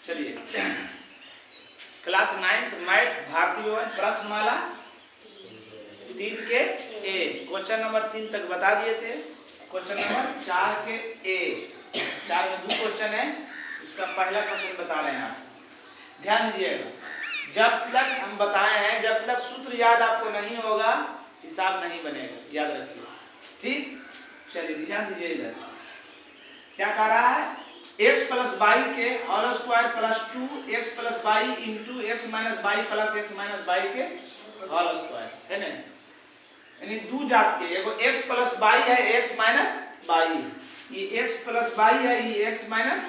चलिए class 9th math भारतीय व्यवहार प्रश्नमाला 3 के ए क्वेश्चन नंबर 3 तक बता दिए थे। क्वेश्चन नंबर 4 के ए 4 में 2 क्वेश्चन है, उसका पहला क्वेश्चन बता रहे हैं आप। ध्यान दीजिएगा, जब तक हम बताए हैं जब तक सूत्र याद आपको नहीं होगा हिसाब नहीं बनेगा, याद रखिए। ठीक, चलिए ध्यान दीजिए। इधर क्या कह रहा है, x प्लस वाई के whole square plus 2x plus y into x minus y plus x minus y के होल स्क्वायर है ना। यानी दो जात के एगो x प्लस वाई है, x माइनस वाई, ये x प्लस वाई है, ये x माइनस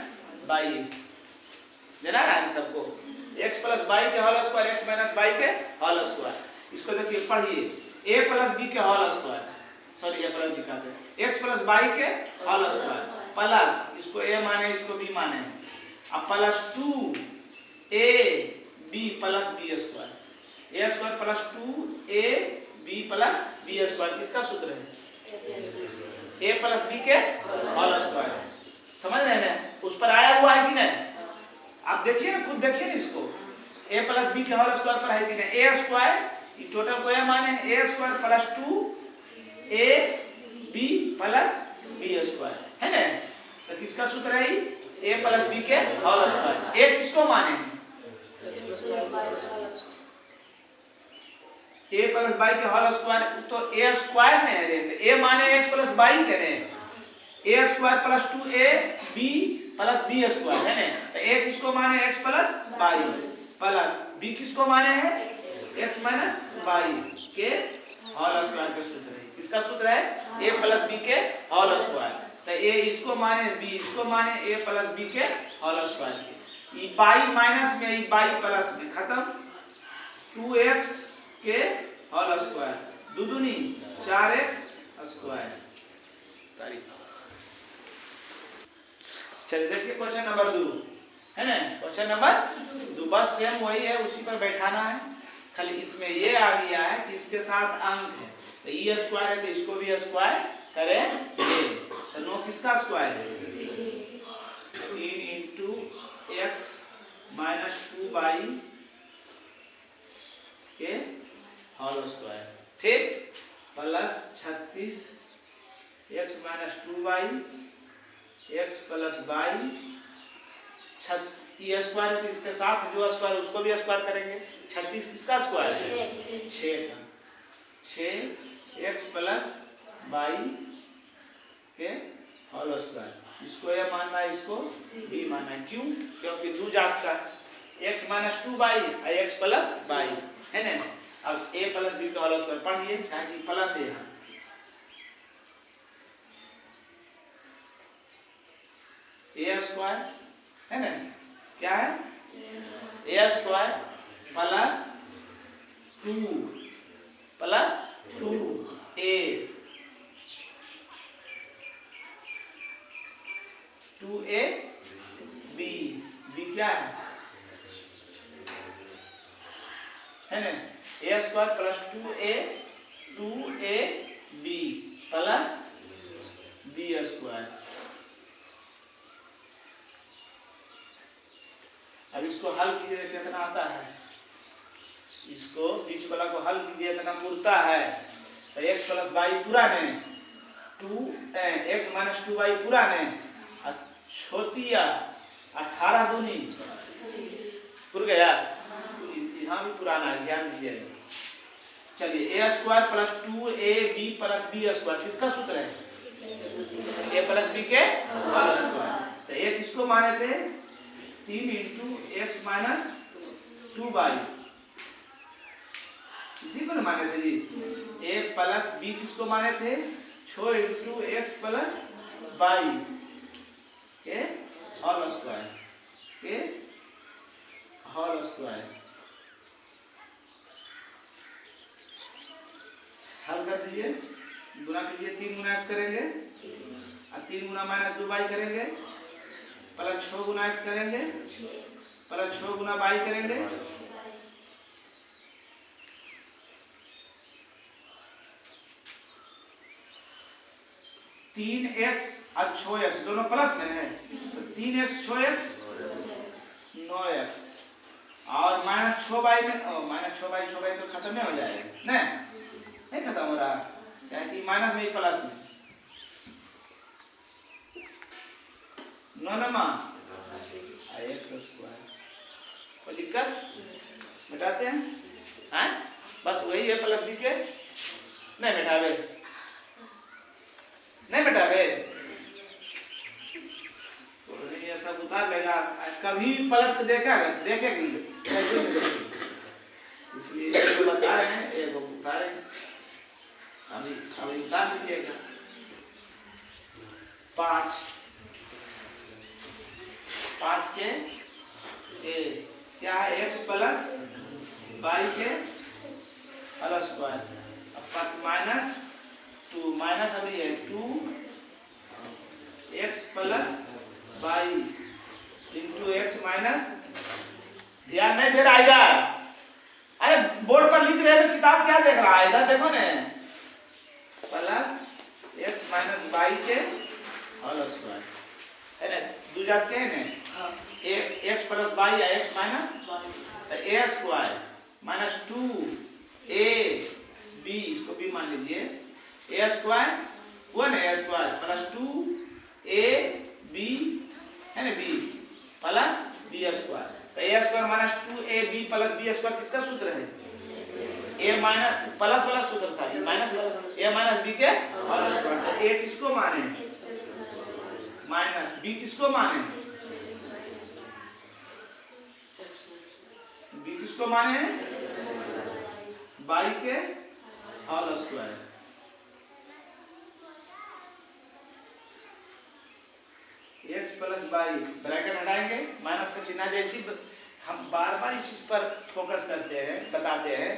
वाई देना है सबको। x प्लस वाई के whole square x minus y के होल स्क्वायर। इसको देखिए पढ़िए, a प्लस b के whole square, sorry a plus b का x प्लस वाई के होल स्क्वायर प्लस इसको a माने इसको b माने, अब plus 2a b plus b square, a square plus 2a b plus b square. किसका सूत्र है? a प्लस b के होल स्क्वायर। समझ रहे हैं? उस पर आया हुआ है कि नहीं? आप देखिए ना, खुद देखिए ना इसको, a प्लस b के होल स्क्वायर पर है कि नहीं। a स्क्वायर ये टोटल को a माने, a square plus 2a b plus b square है ना। तो किसका सूत्र है? a प्लस b के होल स्क्वायर। a किसको माने? a प्लस y के होल स्क्वायर, तो a स्क्वायर में है रे, a माने x प्लस y करे, a square plus 2a b plus b square है ना। तो a किसको माने? x plus y plus b किसको माने है? x माइनस y के होल स्क्वायर का सूत्र है। किसका सूत्र है? a प्लस b के होल स्क्वायर। तो a इसको माने, b इसको माने, a प्लस b के होल स्क्वायर। ये y माइनस में, ये y प्लस में खत्म, 2x के होल स्क्वायर, दो दूनी 4x स्क्वायर। चलिए देखिए क्वेश्चन नंबर 2 है ना। क्वेश्चन नंबर 2 बस सेम वही है, उसी पर बैठाना है। खाली इसमें ये आ गया है कि इसके साथ अंक है, तो e स्क्वायर है तो इसको भी स्क्वायर करेंगे। तो नो किसका स्क्वायर है? 3 इंटू एक्स माइनस 2y के होल स्क्वायर, ठीक, plus 36 x minus 2y x plus y, ये स्क्वायर है, इसके साथ जो स्क्वायर उसको भी स्क्वायर करेंगे। 36 किसका स्क्वायर है? 6 x प्लस वाई के होल स्क्वायर। इसको ये मानना है, इसको b मानना है। क्यों? क्योंकि दो जात का x माइनस 2y और x प्लस वाई है ना। अब a प्लस b का होल स्क्वायर पढ़िए, ताकि प्लस है a स्क्वायर है ना। क्या है? a square plus 2a b क्या है ना। a square plus 2a b plus b square. अब इसको हल कीजिए, कितना आता है? इसको बीच वाला को हल कीजिए, इतना पूरता है। तो x प्लस वाई पूरा ने, 2x माइनस 2y पूरा ने, छोटिया 18 दूनी पूर गया। यहाँ भी पुराना है, ध्यान दीजिए। चलिए a square plus 2ab plus b square, किसका सूत्र है? a प्लस b के होल स्क्वायर। तो a किसको माने थे? 3 इंटू एक्स माइनस 2y, इसी को ना माने थे जी। a प्लस b किसको माने थे? 6 इंटू एक्स प्लस वाई के होल स्क्वायर के होल स्क्वायर। हल कर दीजिए, गुना कीजिए, 3 गुना x करेंगे और 3 गुना माइनस 2y करेंगे, प्लस 6 गुना x करेंगे, प्लस 6 गुना y करेंगे, तीन एक्स और 6x दोनों प्लस में है, तो 3x 6x 9x और माइनस 6y में माइनस 6y तो खत्म नहीं हो जाएगा ना, नहीं खत्म हो रहा क्या कि माइनस में प्लस में नमा x स्क्वायर, कोई दिक्कत मिटाते हैं हाँ? बस वही है प्लस बी के नहीं मिटावे नहीं मिटावे तो ये सब उतार लेगा, कभी पलट के देखेगी इसलिए एक बता रहे हैं एक उतारे अभी उतार लीजिएगा 5 के ए क्या है x प्लस y के होल स्क्वायर अब माइनस 2 माइनस अभी है 2x plus y into x minus, ध्यान नहीं दे रहा इधर, अरे बोर्ड पर लिख रहे हैं तो किताब क्या देख रहा है इधर देखो ने, प्लस x माइनस y के होल स्क्वायर है ना, दो जाते हैं ना x प्लस y या x माइनस तो a स्क्वायर माइनस 2ab इसको भी मान लीजिए a स्क्वायर वो ना a स्क्वायर प्लस 2ab है ना b प्लस b स्क्वायर तो a square minus 2ab plus b square किसका सूत्र है, a माइनस प्लस वाला सूत्र था माइनस a माइनस b के होल स्क्वायर, तो a किसको माने माइनस b किसको माने b किसको माने y के whole square, x plus y bracket हटाएंगे माइनस का चिन्ह, जैसी हम बार बार इस चीज पर फोकस करते हैं बताते हैं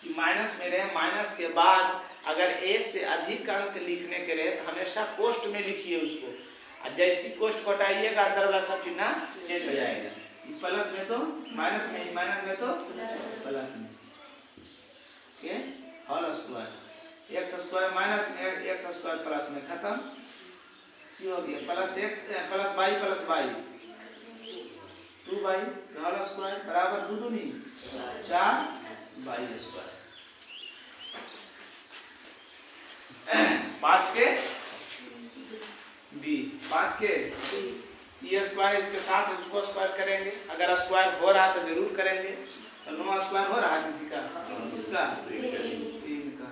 कि माइनस में रहे, माइनस के बाद अगर एक से अधिक अंक लिखने के रहे तो हमेशा कोष्ठ में लिखिए उसको, और जैसी कोष्ठ को हटाइएगा अंदर वाला सब चिन्ह चेंज हो जाएगा, प्लस में तो माइनस में, माइनस में तो प्लस में, ठीक है whole square x square minus में एक्स स्क्वायर प्लस में खत्म क्यों हो गया, plus x plus y 2y whole square बराबर 2 दूनी 4y स्क्वायर, 5 के b 5 के ये स्क्वायर इसके साथ उसको स्क्वायर करेंगे, अगर स्क्वायर हो रहा तो जरूर करेंगे, तो 9 स्क्वायर हो रहा है किसी का इसका 3 का,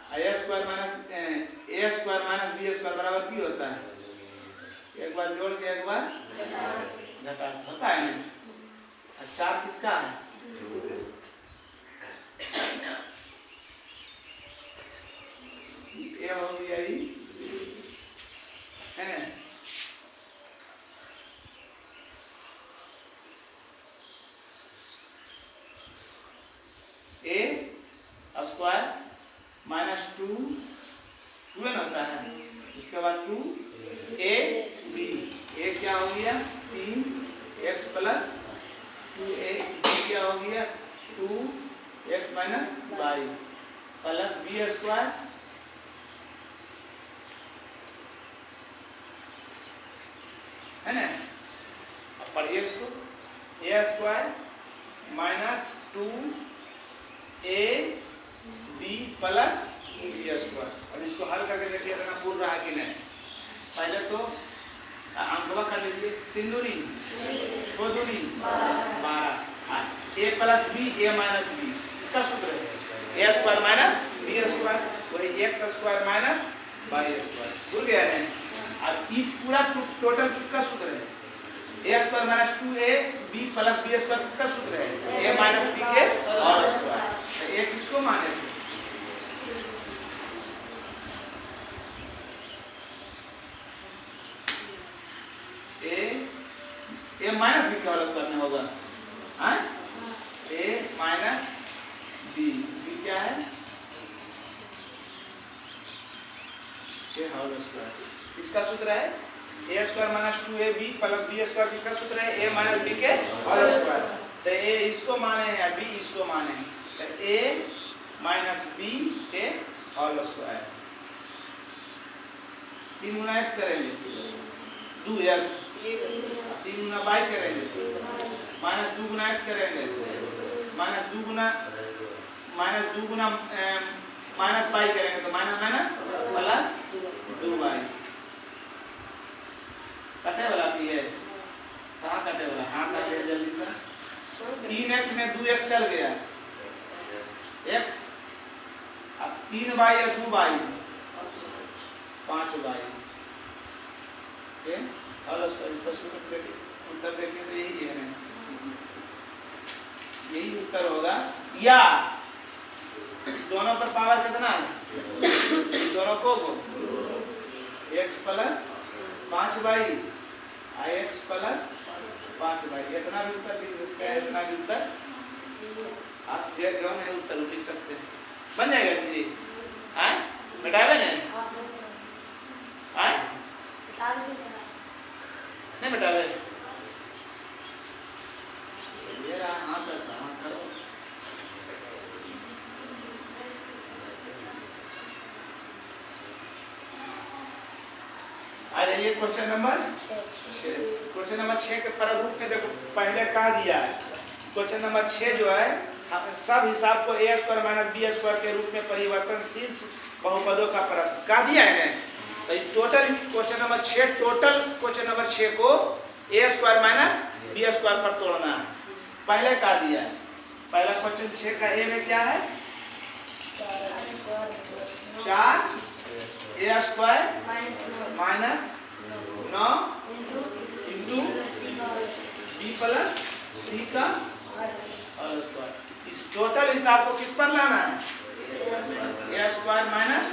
a square minus b square बराबर p होता है, एक बार जोड़ के एक बार घटा होता है ना, 4 किसका है ये हो गया ही है a स्क्वायर माइनस 2 होता है, उसके बाद 2ab a क्या हो गया 3x प्लस 2a क्या हो गया 2x minus y plus b square है ना, अब पढ़िए इसको a square minus 2ab plus b square, अब इसको हल करके देखिए पूर्ण रहा कि नहीं, पहले तो अंकवा कर लीजिए 3 दूनी 6 दूनी 12 a plus b a minus b इसका सूत्र है a square minus b square, वही x square minus y square भूल गया है, अब ये पूरा टोटल किसका सूत्र है a square minus 2ab plus b square किसका सूत्र है a माइनस b के होल स्क्वायर, तो a किसको माने a माइनस b का होल स्क्वायर में होगा हाँ a माइनस b क्या है a होल स्क्वायर, इसका सूत्र है a square minus 2ab plus b square, किसका सूत्र है a माइनस b के होल स्क्वायर, तो a इसको माने हैं या b इसको माने हैं, तो a माइनस b के होल स्क्वायर 3 गुना x करेंगे 2x, 3 गुना y करेंगे माइनस 2 गुना x करेंगे माइनस 2 गुना माइनस y करेंगे तो माइनस माइनस प्लस 2y। कटे वाला भी है, कहाँ कटे वाला, हाँ काटे जल्दी से। 3x में 2x चल गया x, अब 3y या 2y 5y। और इसका उत्तर देखिए तो यही है, यही उत्तर होगा। या दोनों पर पावर कितना है, दोनों को x plus 5y x plus 5y, इतना भी उत्तर लिख सकते हैं, इतना भी उत्तर आप देख लो नहीं उत्तर लिख सकते हैं, बन जाएगा जी। हाँ बेटावे नहीं नहीं बेटावे ये रहा। हाँ सर हाँ करो। आ जाइए क्वेश्चन नंबर 6। क्वेश्चन नंबर 6 के प्रारूप में देखो पहले कहा दिया है। क्वेश्चन नंबर 6 जो है सब हिसाब को a square minus b square के रूप में परिवर्तनशील बहुपदों का प्रश्न कहा दिया है। तो total question number 6 total question number 6 को a square minus b square पर तोड़ना है। पहले कहा दिया है, पहला क्वेश्चन 6 का a में क्या है 4 a square minus 9 into b plus c का होल स्क्वायर। इस टोटल हिसाब को किस पर लाना है a square minus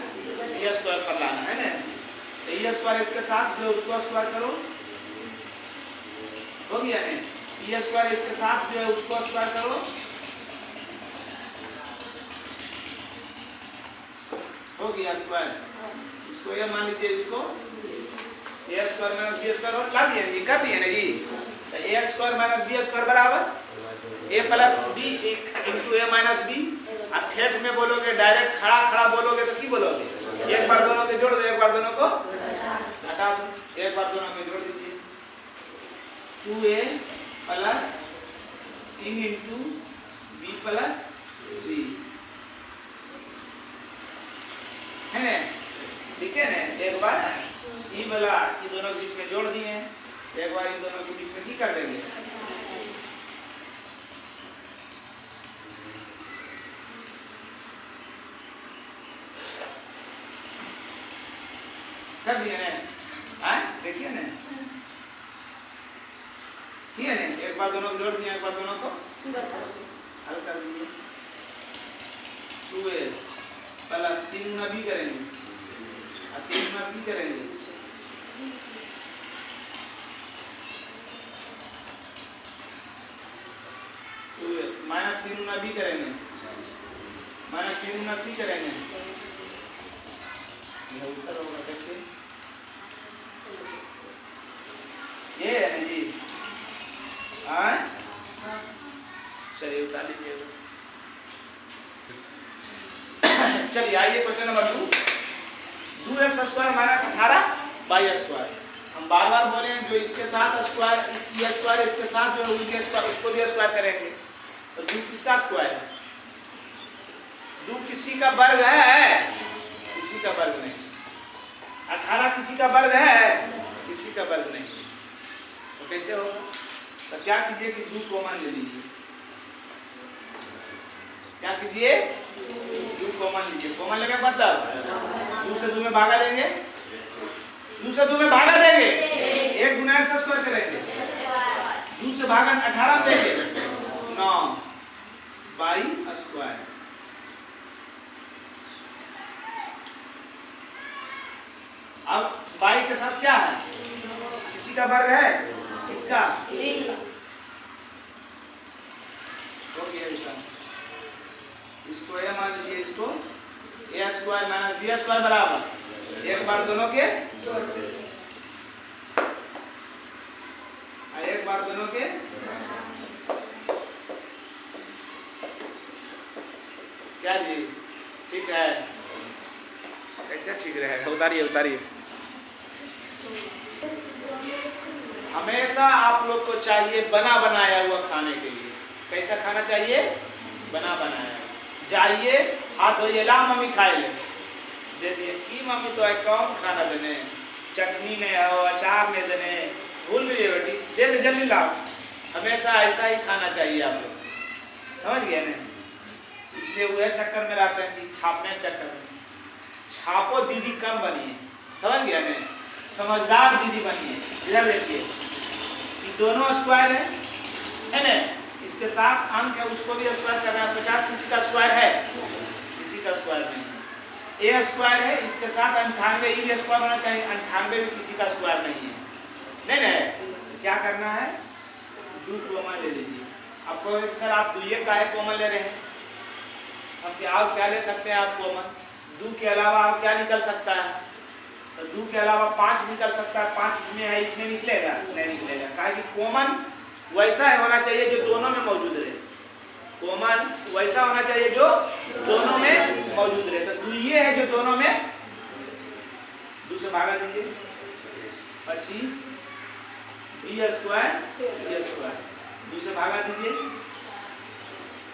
b square पर लाना है ना। तो e स्क्वायर इसके साथ जो उसको स्क्वायर करो हो गया है, e स्क्वायर इसके साथ जो है उसको स्क्वायर करो हो गया स्क्वायर। इसको ये मान लीजिए, इसको a square minus b square ला दिए ये कर दिए ना जी। तो a square minus b square बराबर a plus b into a minus b। अब ठेठ में बोलोगे, डायरेक्ट खड़ा खड़ा बोलोगे तो की बोलोगे, एक बार दोनों के जोड़ दो, एक बार दोनों को हटा दो, एक बार दोनों में जोड़ दीजिए 2a plus 3 into b plus c है ना। ठीक है ना। एक बार ई वाला ये दोनों के बीच में जोड़ दिए, एक बार इन दोनों के बीच में की कर देंगे कर दिए ना। देखिए ना, ठीक है ना। एक बार दोनों को जोड़ दिए, एक बार दोनों को हल कर दिए 2a प्लस 3 गुना b करेंगे और 3 गुना c करेंगे माइनस 3 गुना b करेंगे माइनस 3 गुना c करेंगे। यह उत्तर होगा कैसे, ये है ना जी। चलिए उतार लीजिएगा। चलिए आइए question number 2 2x square minus 18 y square. हम बार बार बोले हैं जो इसके साथ स्क्वायर e स्क्वायर इसके साथ जो उनके स्क्वायर उसको भी स्क्वायर करेंगे। तो 2 किसका स्क्वायर है, 2 किसी का वर्ग है, किसी का वर्ग नहीं। 18 किसी का वर्ग है, किसी का वर्ग नहीं। तो कैसे होगा, तो क्या कीजिए कि 2 कॉमन ले लीजिए। क्या कीजिए 2 कॉमन लीजिए। कॉमन लेने का मतलब 2 से 2 में भागा देंगे, 2 से 2 में भागा देंगे, 1 गुना x स्क्वायर करेंगे, 2 से भागा 18 देंगे 9 y स्क्वायर। अब y के साथ क्या है, किसी का वर्ग है, किसका हो गया ऐसा। इसको ये मान लीजिए, इसको a square minus b square बराबर एक बार दोनों के जोड़ दे, एक बार दोनों के क्या जी, ठीक है। कैसे ठीक रहेगा, उतारिए उतारिए। हमेशा आप लोग को चाहिए बना बनाया हुआ खाने के लिए। कैसा खाना चाहिए? बना बनाया। जाइए हाथ धोइए, ला मम्मी खाए ले, दे दिए कि मम्मी तो कौन खाना देने, चटनी नहीं हो, अचार नहीं देने, भूल गई बेटी, दे दे जल्दी लाओ। हमेशा ऐसा ही खाना चाहिए आप लोग, समझ गए ना? इसलिए वह चक्कर में रहते हैं कि छापने चक्कर में। छापो दीदी कम बनिए, समझ गया ना? समझदार दीदी बनिए। इधर देखिए, ये दोनों स्क्वायर है ना? इसके साथ अंक है, उसको भी स्क्वायर करना है। 50 किसी का स्क्वायर है? किसी का स्क्वायर नहीं है। ए स्क्वायर है, इसके साथ 98 ई भी स्क्वायर होना चाहिए। 98 भी किसी का स्क्वायर नहीं है, नहीं नहीं। तो क्या करना है? 2 कॉमन ले लीजिए। आपको सर आप 2 का है कॉमन ले रहे हैं, अब क्या ले सकते हैं आप कॉमन? 2 के अलावा आप क्या निकल सकता है? तो 2 के अलावा 5 निकल सकता है। 5 इसमें है, इसमें निकलेगा? नहीं निकलेगा। कहा कि कॉमन वैसा होना चाहिए जो दोनों में मौजूद रहे। कॉमन वैसा होना चाहिए जो दोनों में मौजूद रहे। तो 2 है जो दोनों में, 2 से भागा दीजिए, 25 बी स्क्वायर सी स्क्वायर, 2 से भागा दीजिए,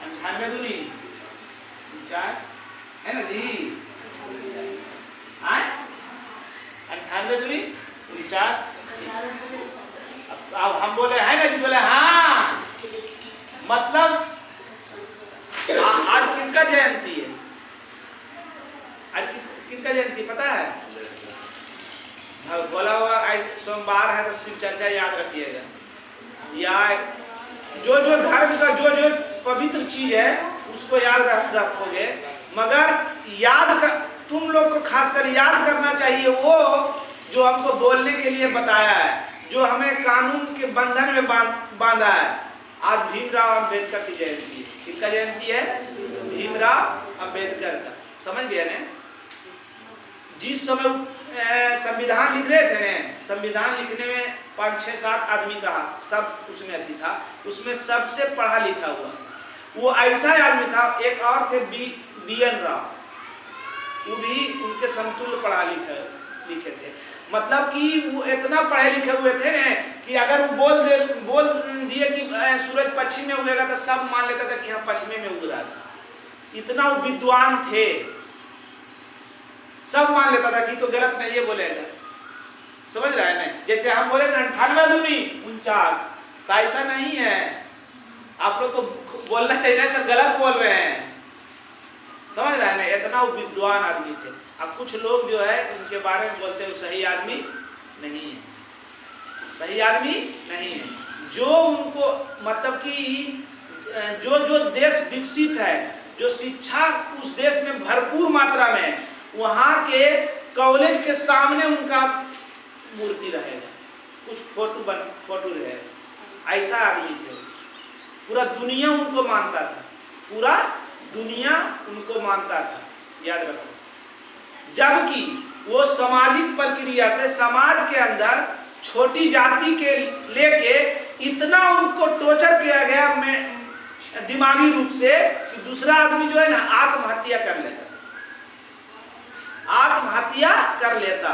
98 दूनी 49 है ना जी? 98 दूनी 49। अब हम बोले है ना जी? बोले हाँ। मतलब आज किनका जयंती है? आज किनका जयंती पता है? बोला हुआ आज सोमवार है तो शिव चर्चा याद रखिएगा। या जो जो धर्म का जो जो पवित्र चीज है उसको याद रखोगे, मगर याद कर, तुम लोग को खासकर याद करना चाहिए वो जो हमको बोलने के लिए बताया है, जो हमें कानून के बंधन में बांधा है। आज भीमराव अंबेडकर की जयंती है। किसका जयंती है? भीमराव अंबेडकर का। समझ गया ना? जिस समय संविधान लिख रहे थे ना, संविधान लिखने में 5, 6, 7 आदमी का सब उसमें अथी था। उसमें सबसे पढ़ा लिखा हुआ वो ऐसा आदमी था। एक और थे BN राव, वो भी उनके समतुल्य पढ़ा लिखे थे। मतलब कि वो इतना पढ़े लिखे हुए थे ना कि अगर वो बोल दिए कि सूरज पश्चिम में उगेगा तो सब मान लेता था कि हाँ पश्चिम में उग रहा था। इतना वो विद्वान थे, सब मान लेता था कि तो गलत नहीं ये बोलेगा। समझ रहा है ना? जैसे हम बोले 98 दूनी 49, तो ऐसा नहीं है। आप लोग को बोलना चाहिए सर गलत बोल रहे हैं। समझ रहा है ना? इतना वो विद्वान आदमी थे। अब कुछ लोग जो है उनके बारे में बोलते हैं सही आदमी नहीं है, सही आदमी नहीं है। जो उनको मतलब कि जो जो देश विकसित है, जो शिक्षा उस देश में भरपूर मात्रा में है, वहाँ के कॉलेज के सामने उनका मूर्ति रहेगा, कुछ फोटो रहेगा। ऐसा आदमी थे। पूरा दुनिया उनको मानता था, पूरा दुनिया उनको मानता था। याद रखो। जबकि वो सामाजिक प्रक्रिया से समाज के अंदर छोटी जाति के लेके इतना उनको टॉर्चर किया गया दिमागी रूप से कि दूसरा आदमी जो है ना आत्महत्या कर लेता, आत्महत्या कर लेता।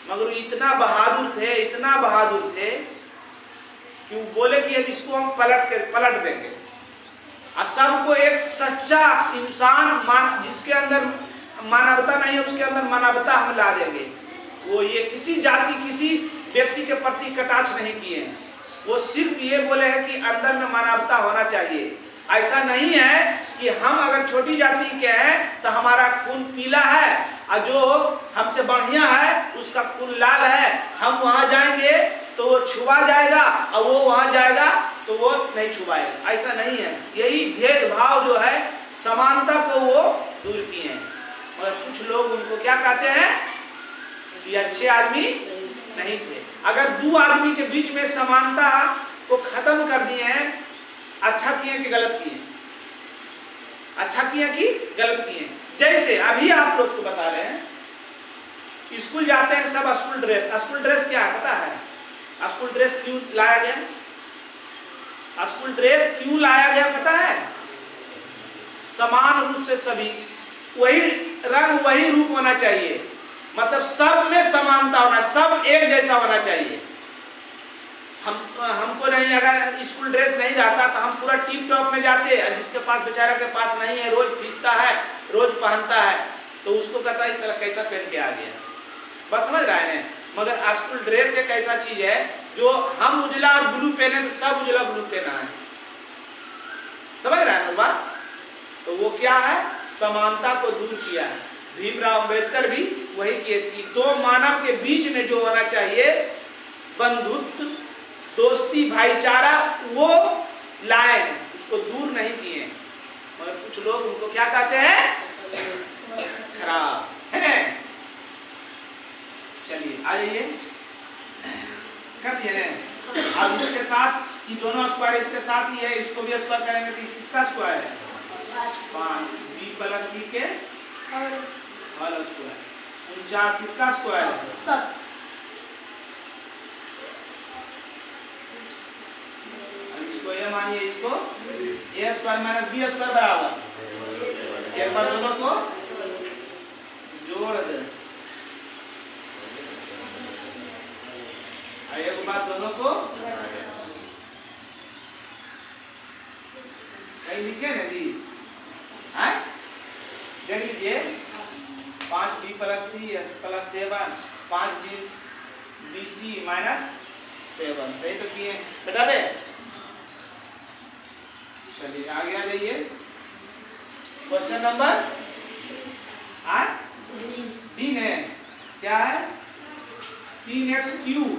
मगर इतना बहादुर थे, इतना बहादुर थे कि वो बोले कि अब इसको हम पलट देंगे और सबको एक सच्चा इंसान जिसके अंदर मानवता नहीं है उसके अंदर मानवता हम ला देंगे। वो ये किसी जाति किसी व्यक्ति के प्रति कटाक्ष नहीं किए हैं। वो सिर्फ ये बोले हैं कि अंदर में मानवता होना चाहिए। ऐसा नहीं है कि हम अगर छोटी जाति के हैं तो हमारा खून पीला है और जो हमसे बढ़िया है उसका खून लाल है, हम वहां जाएंगे तो वो छुआ जाएगा और वो वहां जाएगा तो वो नहीं छुपाएगा। ऐसा नहीं है। यही भेदभाव जो है समानता को वो दूर किए हैं। और कुछ लोग उनको क्या कहते हैं कि अच्छे आदमी नहीं थे। अगर 2 आदमी के बीच में समानता को खत्म कर दिए हैं, अच्छा किए कि गलत किए? अच्छा किए कि गलत किए? जैसे अभी आप लोग को बता रहे हैं, स्कूल जाते हैं सब स्कूल ड्रेस। स्कूल ड्रेस क्या है पता है? स्कूल ड्रेस क्यों लाया गया? स्कूल ड्रेस क्यों लाया गया पता है? समान रूप से सभी, वही रंग वही रूप होना चाहिए। मतलब सब में समानता होना, सब एक जैसा होना चाहिए। हमको नहीं, अगर स्कूल ड्रेस नहीं रहता तो हम पूरा टिप टॉप में जाते, जिसके पास बेचारा के पास नहीं है, रोज खींचता है, रोज पहनता है, तो उसको कहता है साला कैसा पहन के आ गया। बस समझ रहे हैं। मगर स्कूल ड्रेस एक ऐसा चीज है जो हम उजला और ब्लू पहने तो सब उजला ब्लू पहना है, समझ रहे हैं बात। तो वो क्या है, समानता को दूर किया है। भीमराव अंबेडकर भी वही किए कि दो मानव के बीच में जो होना चाहिए बंधुत्व, दोस्ती, भाईचारा, वो लाए हैं, उसको दूर नहीं किए। मगर कुछ लोग उनको क्या कहते हैं, खराब है। चलिए आ जाइए, कर दिए। अब इसके साथ ये दोनों स्क्वायर इसके साथ ही है, इसको भी स्क्वायर करेंगे तो किसका स्क्वायर है, 5 b प्लस c के होल स्क्वायर। 49 किसका स्क्वायर है, इसको ये मानिए, इसको a square minus b square बराबर, एक बार दोनों को जोड़ दे, एक बार दोनों को सही लिखे ना जी, है देख लीजिए। 5b plus c plus 7, 5b bc minus 7, सही तो किए बेटा बे। चलिए आगे आ जाइए, क्वेश्चन नंबर 3 है, क्या है, 3x क्यूब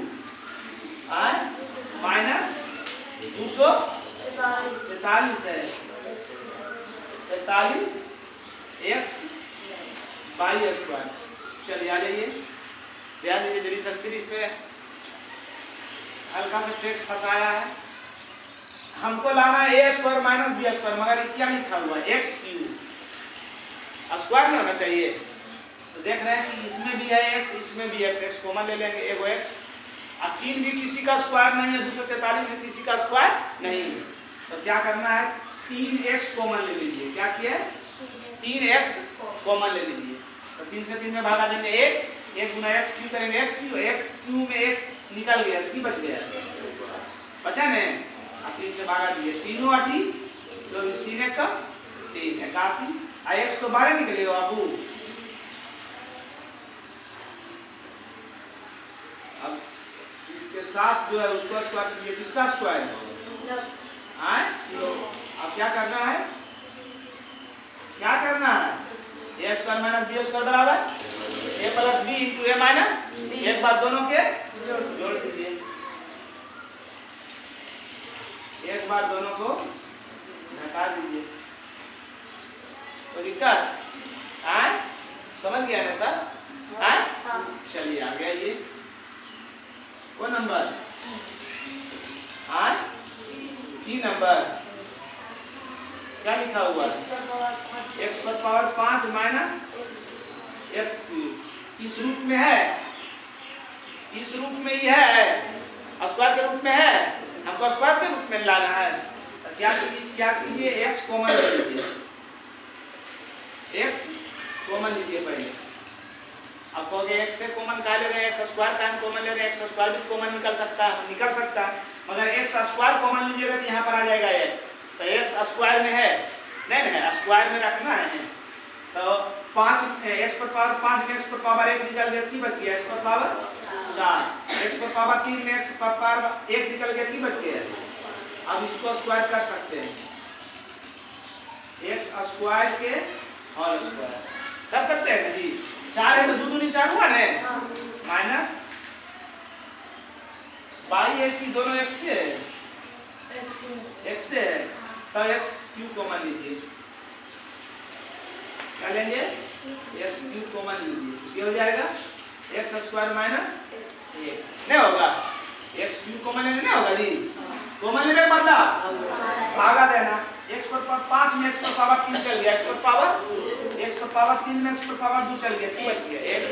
माइनस 243 है, 43 x बाई स्क्वायर। चलिए आ जाइए, ध्यान दीजिए मेरी शक्ति इस पे हल्का सा टेक्स्ट फंसाया है। हमको लाना है a square minus b square, मगर ये क्या लिखा हुआ है, x क्यूब, स्क्वायर में होना चाहिए। तो देख रहे हैं कि इसमें भी है x, इसमें भी x कॉमन ले लेंगे, एगो x। अब 3 भी किसी का स्क्वायर नहीं है, 243 भी किसी का स्क्वायर नहीं है, तो क्या करना है, 3x कॉमन ले लीजिए। क्या किया, 3x कॉमन ले लीजिए। तो 3 से 3 में भागा देंगे 1 गुना x क्यूब करेंगे, x क्यूब में x निकल गया, कितनी बच गया, बचा नहीं। अब 3 से भागा दिए, तीनों 8 24, 3 1 का 3, 81, x तो 12 निकलेगा बाबू। अब इसके साथ जो है उसको स्क्वायर कीजिए, किसका स्क्वायर है, अब क्या करना है, क्या करना है, a square minus b square बराबर a plus b into a minus, एक बार दोनों के जोड़ दीजिए, एक बार दोनों को घटा दीजिए। कोई दिक्कत, समझ गया ना सर। चलिए आ गया ये कौन नंबर, 3 नंबर, क्या लिखा हुआ है, x पर पावर 5 माइनस x क्यूब। इस रूप में है, इस रूप में ही है, स्क्वायर के रूप में है, हमको स्क्वायर के रूप में लाना है। तो क्या कीजिए, x कॉमन ले लीजिए, x कॉमन लीजिए पहले। अब कहोगे x से कॉमन क्या ले रहे हैं, x स्क्वायर का कॉमन ले रहे हैं, x स्क्वायर भी कॉमन निकल सकता है, मगर x स्क्वायर कॉमन लीजिएगा तो यहाँ पर आ जाएगा x, तो x स्क्वायर में है, नहीं है, स्क्वायर में रखना है। तो 5 x पर पावर 5 में x पर पावर 1 निकल गया, की बच गया, x पर पावर 4, x पर पावर 3 में x पर पावर 1 निकल गया, की बच गया। अब इसको स्क्वायर कर सकते हैं, x स्क्वायर के होल स्क्वायर कर सकते हैं जी। 4 है तो 2 दूनी 4 हुआ ना, माइनस बाई है कि दोनों x से है, x से है, तो x क्यूब कॉमन लीजिए, क्या लेंगे, x क्यूब कॉमन लीजिए, क्या हो जाएगा, x स्क्वायर माइनस 1 नहीं होगा, x क्यूब कॉमन लेने नहीं होगा जी, कॉमन लेने का मतलब भागा देना, x पर 5 में x पर पावर 3 चल गया, x पर पावर 3 में x पर पावर 2 चल गया, क्या बच गया, 1।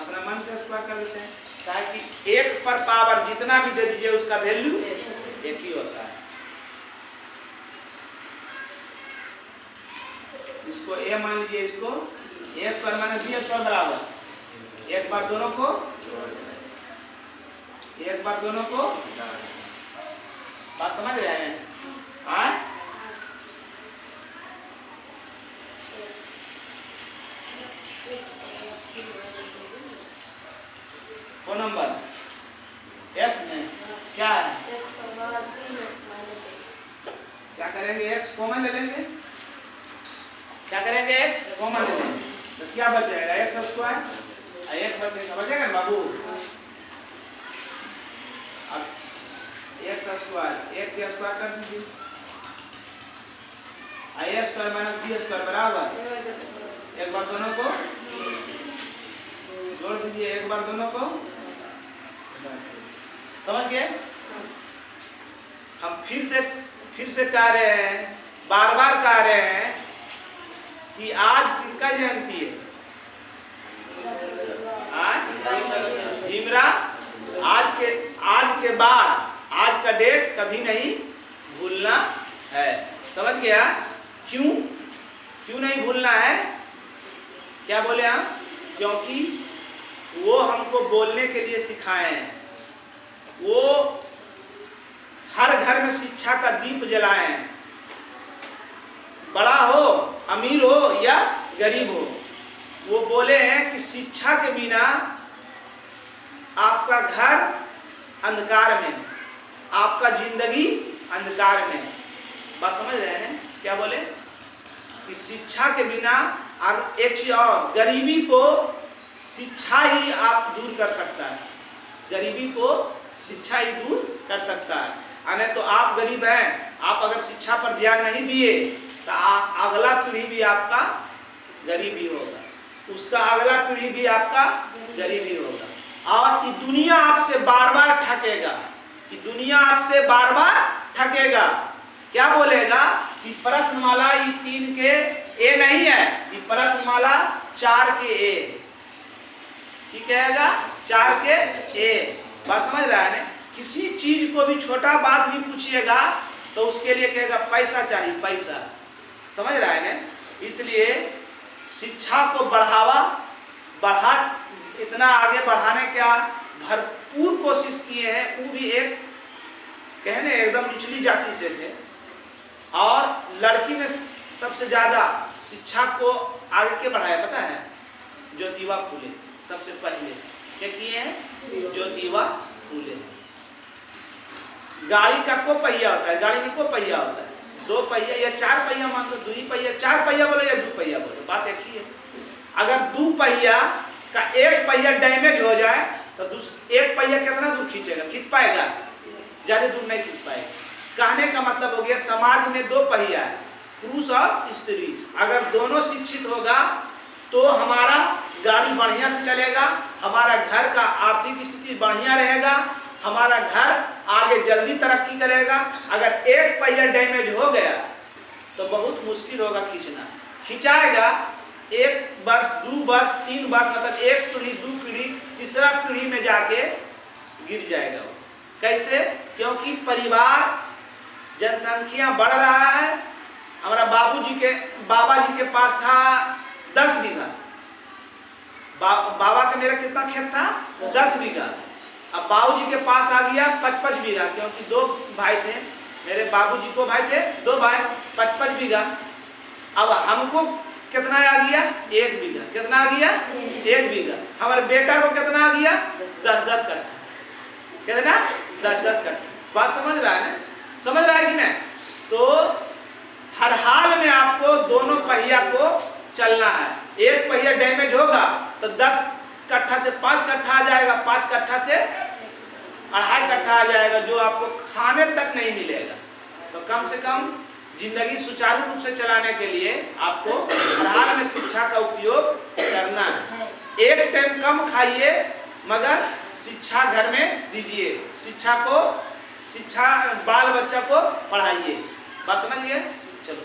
अपना मन से स्क्वायर कर लेते हैं, ताकि 1 पर पावर जितना भी दे दीजिए उसका वैल्यू 1 ही होता है। इसको a मान लीजिए, इसको a square minus b square बराबर एक बार दोनों को बात समझ रहे हैं? हाँ, फोन नंबर f में क्या है, क्या करेंगे, x कॉमन ले लेंगे, क्या करेंगे, x कॉमन ले लेंगे तो क्या बच जाएगा, x स्क्वायर, x बचेगा ना बाबू। अब x स्क्वायर, एक के स्क्वायर कर दीजिए, a square minus b square बराबर एक बार दोनों को जोड़ दीजिए, एक बार दोनों को, समझ गए? हम फिर से कह रहे हैं, बार बार कह रहे हैं कि आज किसका जयंती है, आज भीमराव। आज के बाद आज का डेट कभी नहीं भूलना है, समझ गया? क्यों नहीं भूलना है, क्या बोले आप? क्योंकि वो हमको बोलने के लिए सिखाए हैं, वो हर घर में शिक्षा का दीप जलाए हैं, बड़ा हो, अमीर हो या गरीब हो, वो बोले हैं कि शिक्षा के बिना आपका घर अंधकार में, आपका जिंदगी अंधकार में। बात समझ रहे हैं? क्या बोले कि शिक्षा के बिना, और एक चीज और, गरीबी को शिक्षा ही आप दूर कर सकता है, गरीबी को शिक्षा ही दूर कर सकता है। अने तो आप गरीब हैं, आप अगर शिक्षा पर ध्यान नहीं दिए तो अगला पीढ़ी भी आपका गरीब ही होगा, उसका अगला पीढ़ी भी आपका गरीब ही होगा, और ये दुनिया आपसे बार बार ठकेगा, कि दुनिया आपसे बार बार ठकेगा। क्या बोलेगा कि प्रश्नमाला ये 3 के ए नहीं है, ये प्रश्नमाला 4 के ए, ठीक कहेगा 4 के ए। बात समझ रहा है? किसी चीज को भी छोटा बात भी पूछिएगा तो उसके लिए कहेगा पैसा चाहिए, पैसा, समझ रहा है? इसलिए शिक्षा को बढ़ा इतना आगे बढ़ाने का भरपूर कोशिश किए हैं। वो भी एक कहने एकदम निचली जाति से थे, और लड़की में सबसे ज्यादा शिक्षा को आगे के बढ़ाया पता है? ज्योतिबा फूले सबसे पहले क्या किए हैं? ज्योतिबा फूले। गाड़ी का को पहिया होता है, गाड़ी में को पहिया होता है, 2 पहिया या 4 पहिया, मान लो 2 पहिया, 4 पहिया बोलो या 2 पहिया बोलो, बात एक ही है। अगर 2 पहिया का 1 पहिया डैमेज हो जाए तो 1 पहिया कितना दूर खींचेगा? खींच पाएगा? ज्यादा दूर नहीं खींच पाएगा। कहने का मतलब हो गया समाज में 2 पहिया है, पुरुष और स्त्री। अगर दोनों शिक्षित होगा तो हमारा गाड़ी बढ़िया से चलेगा, हमारा घर का आर्थिक स्थिति बढ़िया रहेगा, हमारा घर आगे जल्दी तरक्की करेगा। अगर 1 पहिया डैमेज हो गया तो बहुत मुश्किल होगा खींचना। खिंचाएगा 1 वर्ष, 2 वर्ष, 3 वर्ष, मतलब 1 पीढ़ी, 2 पीढ़ी, तीसरा पीढ़ी में जाके गिर जाएगा वो। कैसे? क्योंकि परिवार जनसंख्या बढ़ रहा है। हमारा बाबा जी के पास था 10 बीघा, बाबा का मेरा कितना खेत था? 10 बीघा। अब बाबूजी के पास आ गया 55 बीघा, क्योंकि 2 भाई थे, मेरे बाबूजी को भाई थे 2 भाई, 55 बीघा। अब हमको कितना आ गया? 1 बीघा। कितना आ गया? 1 बीघा। हमारे बेटा को कितना आ गया? 10-10 कट्ठा। कितना? 10-10 कट्ठा। बात समझ रहा है ना? समझ रहा है कि नहीं? तो हर हाल में आपको दोनों पहिया को चलना है। 1 पहिया डैमेज होगा तो 10 कट्ठा से 5 कट्ठा आ जाएगा, 5 कट्ठा से 2.5 कट्ठा आ जाएगा, जो आपको खाने तक नहीं मिलेगा। तो कम से कम जिंदगी सुचारू रूप से चलाने के लिए आपको हर हाल में शिक्षा का उपयोग करना है। एक टाइम कम खाइए मगर शिक्षा घर में दीजिए, शिक्षा बाल बच्चा को पढ़ाइए। बात समझिए? चलो।